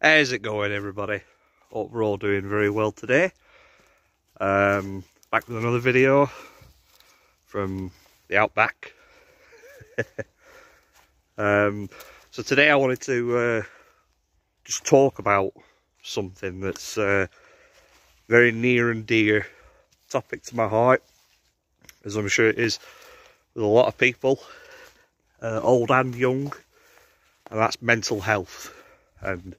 How's it going, everybody? Hope we're all doing very well today. Back with another video from the outback. So today I wanted to just talk about something that's very near and dear topic to my heart, as I'm sure it is with a lot of people, old and young, and that's mental health. And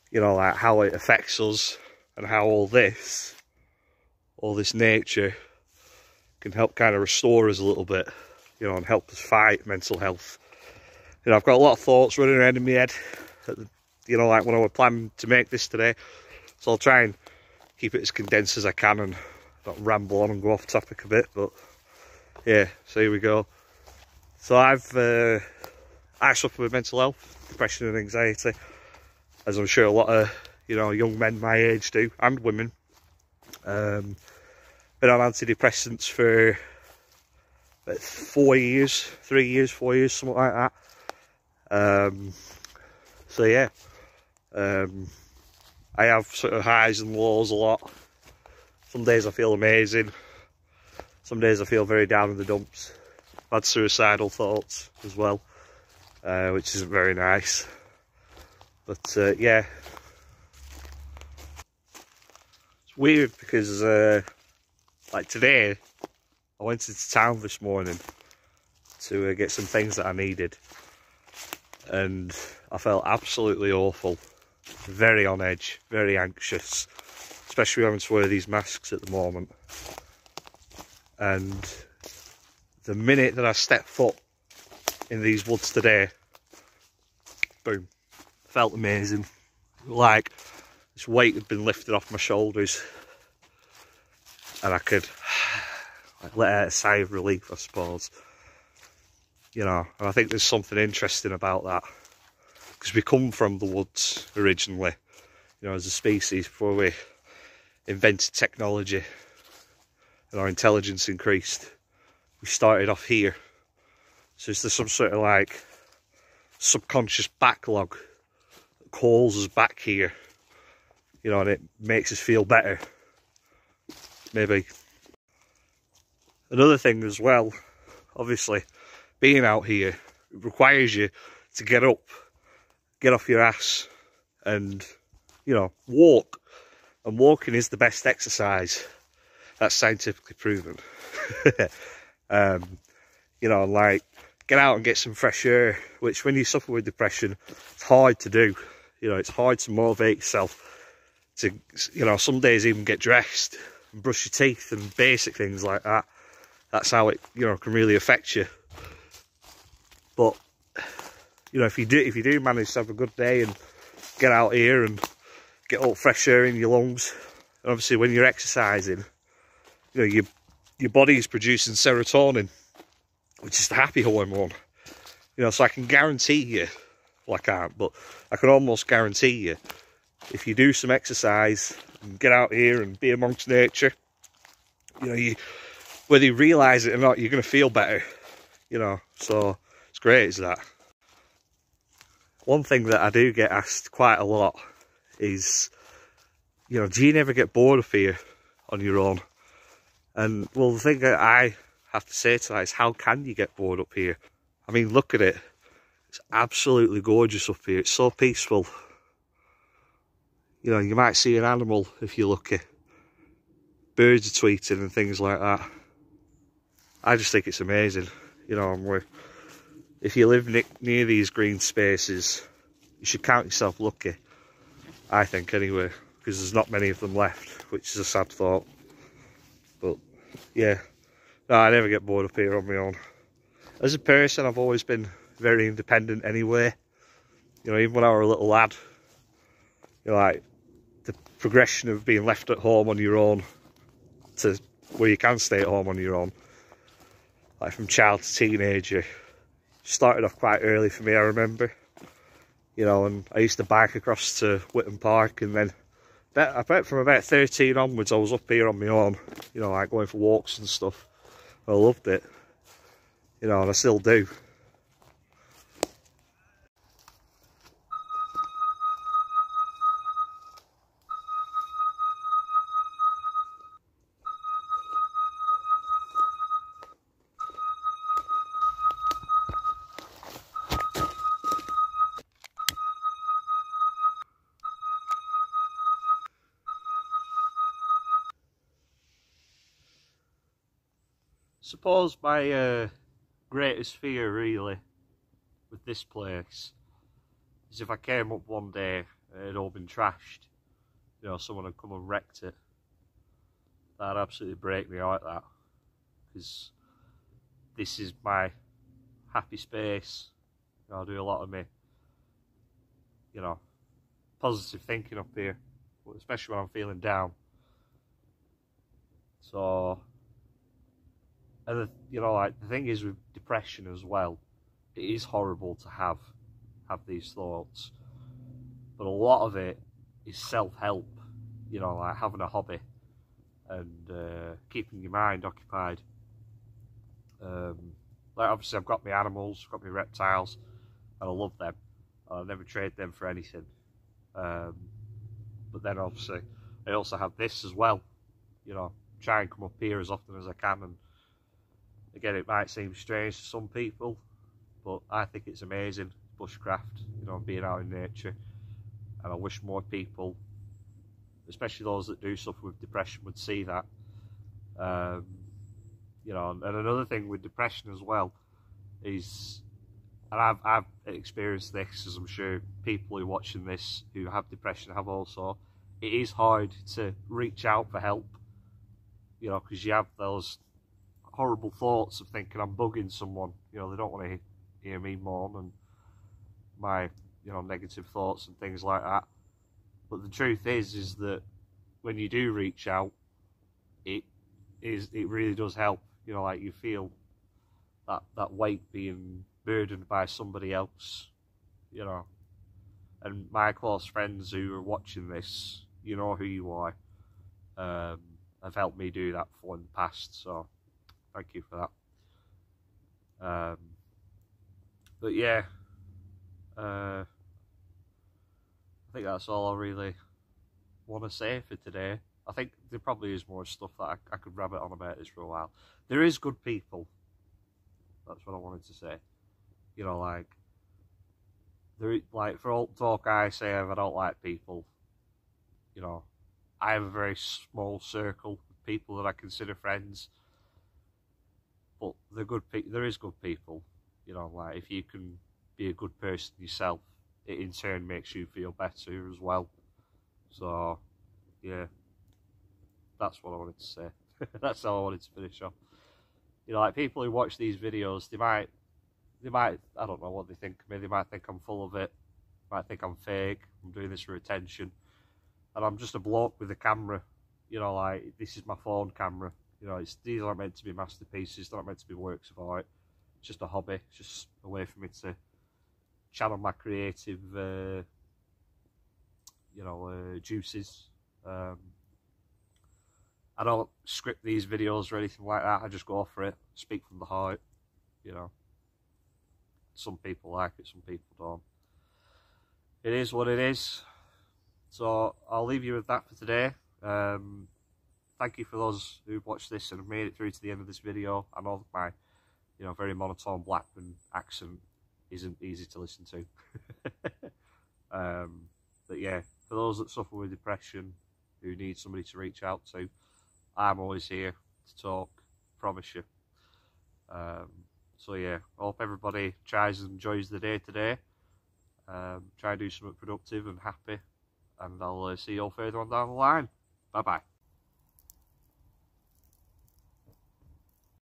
you know, like how it affects us, and how all this nature can help kind of restore us a little bit, you know, and help us fight mental health. You know, I've got a lot of thoughts running around in my head, you know, like when I was planning to make this today, so I'll try and keep it as condensed as I can and not ramble on and go off topic a bit. But yeah, so here we go. So I suffer with mental health, depression and anxiety, as I'm sure a lot of, you know, young men my age do, and women. Been on antidepressants for about 4 years, 3 years, 4 years, something like that. So yeah, I have sort of highs and lows a lot. Some days I feel amazing, some days I feel very down in the dumps. I've had suicidal thoughts as well, which isn't very nice. But yeah, it's weird because like today I went into town this morning to get some things that I needed, and I felt absolutely awful, very on edge, very anxious, especially having to wear these masks at the moment. And the minute that I stepped foot in these woods today, boom, felt amazing. Like this weight had been lifted off my shoulders, and I could like let out a sigh of relief, I suppose. You know, and I think there's something interesting about that, because we come from the woods originally, you know, as a species, before we invented technology and our intelligence increased. We started off here. So is there some sort of like subconscious backlog that calls us back here, you know, and it makes us feel better, maybe. Another thing as well, obviously, being out here, it requires you to get up, get off your ass, and, you know, walk. And walking is the best exercise. That's scientifically proven. You know, like, get out and get some fresh air, which when you suffer with depression, it's hard to do. You know, it's hard to motivate yourself to, you know, some days even get dressed and brush your teeth and basic things like that. That's how it, you know, can really affect you. But, you know, if you do manage to have a good day and get out here and get all fresh air in your lungs, and obviously when you're exercising, you know, your body's producing serotonin, which is the happy hormone. You know, so I can guarantee you, well I can't, but I can almost guarantee you, if you do some exercise and get out here and be amongst nature, you know, whether you realise it or not, you're going to feel better, you know, so it's great, is that. One thing that I do get asked quite a lot is, you know, do you never get bored up here on your own? And well, the thing that I have to say to that is, how can you get bored up here? I mean, look at it. It's absolutely gorgeous up here. It's so peaceful. You know, you might see an animal if you're lucky. Birds are tweeting and things like that. I just think it's amazing. You know, if you live near these green spaces, you should count yourself lucky. I think, anyway, because there's not many of them left, which is a sad thought. But yeah, no, I never get bored up here on my own. As a person, I've always been very independent anyway. You know, even when I was a little lad, you know, like the progression of being left at home on your own to where you can stay at home on your own, like from child to teenager, started off quite early for me, I remember. You know, and I used to bike across to Whitton Park, and then I bet from about 13 onwards I was up here on my own, you know, like going for walks and stuff. I loved it, you know, and I still do. Suppose my greatest fear really with this place is if I came up one day and it had all been trashed, you know, someone had come and wrecked it. That'd absolutely break me out, that, because this is my happy space. You know, I do a lot of me, you know, positive thinking up here, especially when I'm feeling down. So, and you know, like the thing is with depression as well, it is horrible to have these thoughts, but a lot of it is self-help. You know, like having a hobby and keeping your mind occupied. Like obviously I've got my animals, I've got my reptiles, and I love them. I'll never trade them for anything. But then obviously I also have this as well. You know, try and come up here as often as I can, and again, it might seem strange to some people, but I think it's amazing, bushcraft, you know, being out in nature. And I wish more people, especially those that do suffer with depression, would see that. You know, and another thing with depression as well is, and I've experienced this, as I'm sure people who are watching this who have depression have also, it is hard to reach out for help, you know, because you have those horrible thoughts of thinking I'm bugging someone. You know, they don't want to hear me moan and my, you know, negative thoughts and things like that. But the truth is that when you do reach out, it really does help. You know, like you feel that weight being burdened by somebody else, you know. And my close friends who are watching this, you know who you are, have helped me do that before in the past, so thank you for that. But yeah, I think that's all I really want to say for today. I think there probably is more stuff that I could rabbit on about this for a while. There is good people. That's what I wanted to say. You know, like for all talk I say if I don't like people, you know, I have a very small circle of people that I consider friends. But they're good. There is good people. You know, like if you can be a good person yourself, it in turn makes you feel better as well. So, yeah, that's what I wanted to say. That's how I wanted to finish off. You know, like people who watch these videos, they might, I don't know what they think of me. They might think I'm full of it. Might think I'm fake. I'm doing this for attention, and I'm just a bloke with a camera. You know, like this is my phone camera. You know, these aren't meant to be masterpieces. They're not meant to be works of art. It's just a hobby. It's just a way for me to channel my creative, you know, juices. I don't script these videos or anything like that. I just go for it, speak from the heart, you know. Some people like it, some people don't. It is what it is. So I'll leave you with that for today. Thank you for those who've watched this and have made it through to the end of this video. I know that my, you know, very monotone Blackburn accent isn't easy to listen to. But yeah, for those that suffer with depression, who need somebody to reach out to, I'm always here to talk, promise you. So yeah, I hope everybody tries and enjoys the day today. Try and do something productive and happy, and I'll see you all further on down the line. Bye bye.